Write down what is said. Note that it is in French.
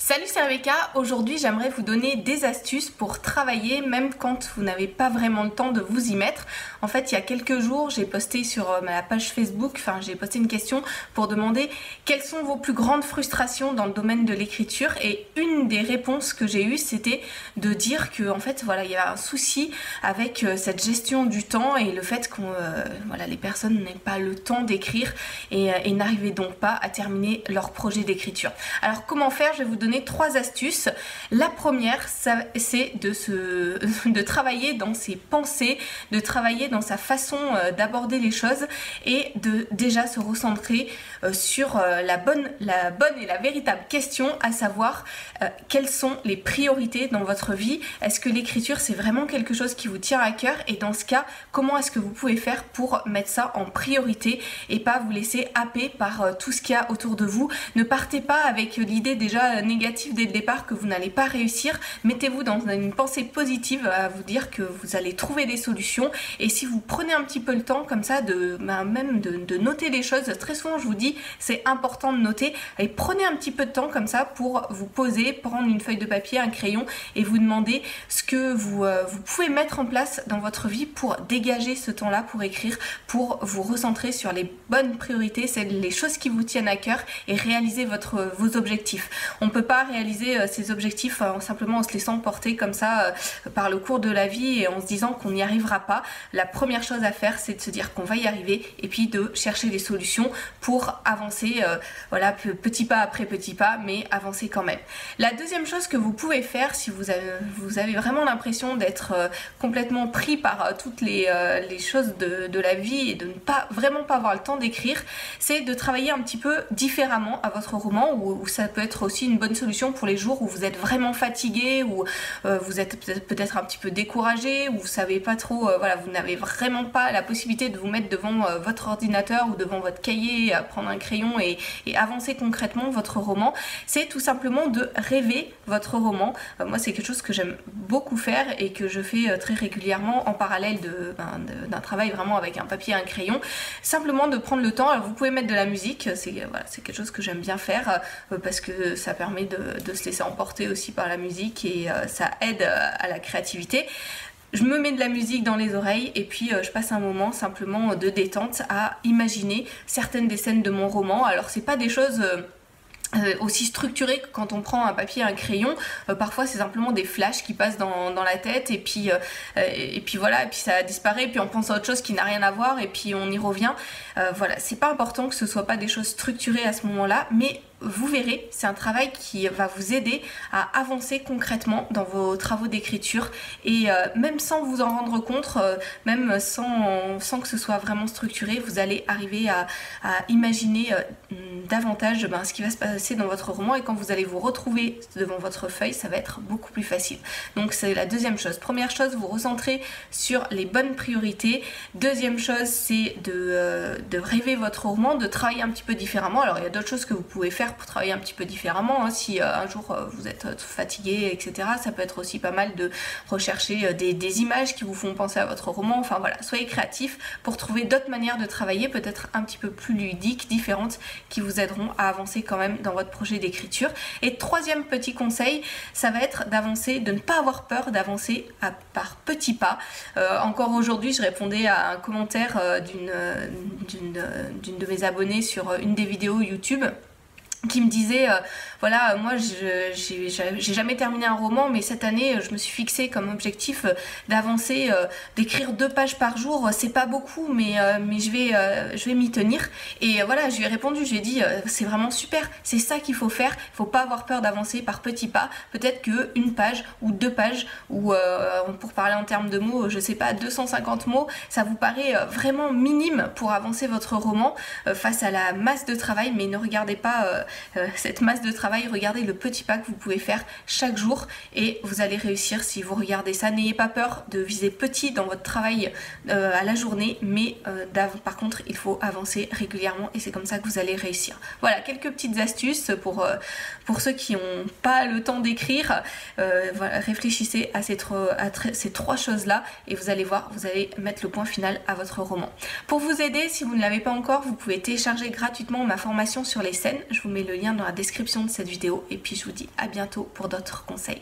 Salut, c'est Rebecca. Aujourd'hui, j'aimerais vous donner des astuces pour travailler même quand vous n'avez pas vraiment le temps de vous y mettre. En fait, il y a quelques jours, j'ai posté sur ma page Facebook, j'ai posté une question pour demander quelles sont vos plus grandes frustrations dans le domaine de l'écriture, et une des réponses que j'ai eues, c'était de dire que en fait, voilà, il y a un souci avec cette gestion du temps et le fait que les personnes n'aient pas le temps d'écrire et n'arrivaient donc pas à terminer leur projet d'écriture. Alors, comment faire? Je vais vous donner 3 astuces. La première, c'est de travailler dans ses pensées, de travailler dans sa façon d'aborder les choses et de déjà se recentrer sur la bonne et la véritable question, à savoir quelles sont les priorités dans votre vie. Est-ce que l'écriture, c'est vraiment quelque chose qui vous tient à cœur? Et dans ce cas, comment est-ce que vous pouvez faire pour mettre ça en priorité et pas vous laisser happer par tout ce qu'il y a autour de vous? Ne partez pas avec l'idée déjà négative dès le départ que vous n'allez pas réussir. Mettez-vous dans une pensée positive, à vous dire que vous allez trouver des solutions. Et si vous prenez un petit peu le temps comme ça de noter les choses, très souvent je vous dis c'est important de noter, et prenez un petit peu de temps comme ça pour vous poser, prendre une feuille de papier, un crayon et vous demander ce que vous pouvez mettre en place dans votre vie pour dégager ce temps-là pour écrire, pour vous recentrer sur les bonnes priorités, c'est les choses qui vous tiennent à cœur, et réaliser vos objectifs. On ne peut pas réaliser ces objectifs simplement en se laissant porter comme ça par le cours de la vie et en se disant qu'on n'y arrivera pas. La première chose à faire, c'est de se dire qu'on va y arriver et puis de chercher des solutions pour avancer, petit pas après petit pas, mais avancer quand même. La deuxième chose que vous pouvez faire, si vous avez vraiment l'impression d'être complètement pris par toutes les choses de la vie et de ne vraiment pas avoir le temps d'écrire, c'est de travailler un petit peu différemment à votre roman, ou ça peut être aussi une bonne solution pour les jours où vous êtes vraiment fatigué, ou vous êtes peut-être un petit peu découragé, ou vous savez pas trop, vous n'avez vraiment pas la possibilité de vous mettre devant votre ordinateur ou devant votre cahier, prendre un crayon et avancer concrètement votre roman. C'est tout simplement de rêver votre roman. Moi, c'est quelque chose que j'aime beaucoup faire et que je fais très régulièrement en parallèle d'un travail vraiment avec un papier et un crayon. Simplement de prendre le temps. Alors, vous pouvez mettre de la musique, c'est quelque chose que j'aime bien faire parce que ça permet de se laisser emporter aussi par la musique, et ça aide à la créativité. Je me mets de la musique dans les oreilles et puis je passe un moment simplement de détente à imaginer certaines des scènes de mon roman. Alors, c'est pas des choses aussi structuré que quand on prend un papier et un crayon. Parfois c'est simplement des flashs qui passent dans la tête, et puis ça disparaît, et puis on pense à autre chose qui n'a rien à voir, et puis on y revient. C'est pas important que ce soit pas des choses structurées à ce moment-là, mais vous verrez, c'est un travail qui va vous aider à avancer concrètement dans vos travaux d'écriture, et même sans vous en rendre compte, même sans que ce soit vraiment structuré, vous allez arriver à imaginer davantage ce qui va se passer dans votre roman, et quand vous allez vous retrouver devant votre feuille, ça va être beaucoup plus facile. Donc c'est la deuxième chose. Première chose, vous recentrez sur les bonnes priorités. Deuxième chose, c'est de rêver votre roman, de travailler un petit peu différemment. Alors, il y a d'autres choses que vous pouvez faire pour travailler un petit peu différemment, hein. Si un jour vous êtes fatigué, etc., ça peut être aussi pas mal de rechercher des images qui vous font penser à votre roman. Soyez créatifs pour trouver d'autres manières de travailler, peut-être un petit peu plus ludiques, différentes, qui vous aideront à avancer quand même dans votre projet d'écriture. Et troisième petit conseil, ça va être d'avancer, de ne pas avoir peur d'avancer par petits pas. Encore aujourd'hui, je répondais à un commentaire d'une de mes abonnées sur une des vidéos YouTube, qui me disait moi j'ai jamais terminé un roman, mais cette année je me suis fixé comme objectif d'avancer, d'écrire 2 pages par jour. C'est pas beaucoup, mais je vais m'y tenir. Et je lui ai répondu, je lui ai dit c'est vraiment super, c'est ça qu'il faut faire. Il faut pas avoir peur d'avancer par petits pas. Peut-être que 1 page ou 2 pages, ou pour parler en termes de mots, je sais pas, 250 mots, ça vous paraît vraiment minime pour avancer votre roman face à la masse de travail. Mais ne regardez pas cette masse de travail, regardez le petit pas que vous pouvez faire chaque jour, et vous allez réussir si vous regardez ça. N'ayez pas peur de viser petit dans votre travail à la journée, mais par contre il faut avancer régulièrement, et c'est comme ça que vous allez réussir. Voilà, quelques petites astuces pour ceux qui n'ont pas le temps d'écrire. Réfléchissez à ces 3 choses là, et vous allez voir, vous allez mettre le point final à votre roman. Pour vous aider, si vous ne l'avez pas encore, vous pouvez télécharger gratuitement ma formation sur les scènes. Je vous mets mets le lien dans la description de cette vidéo et puis je vous dis à bientôt pour d'autres conseils.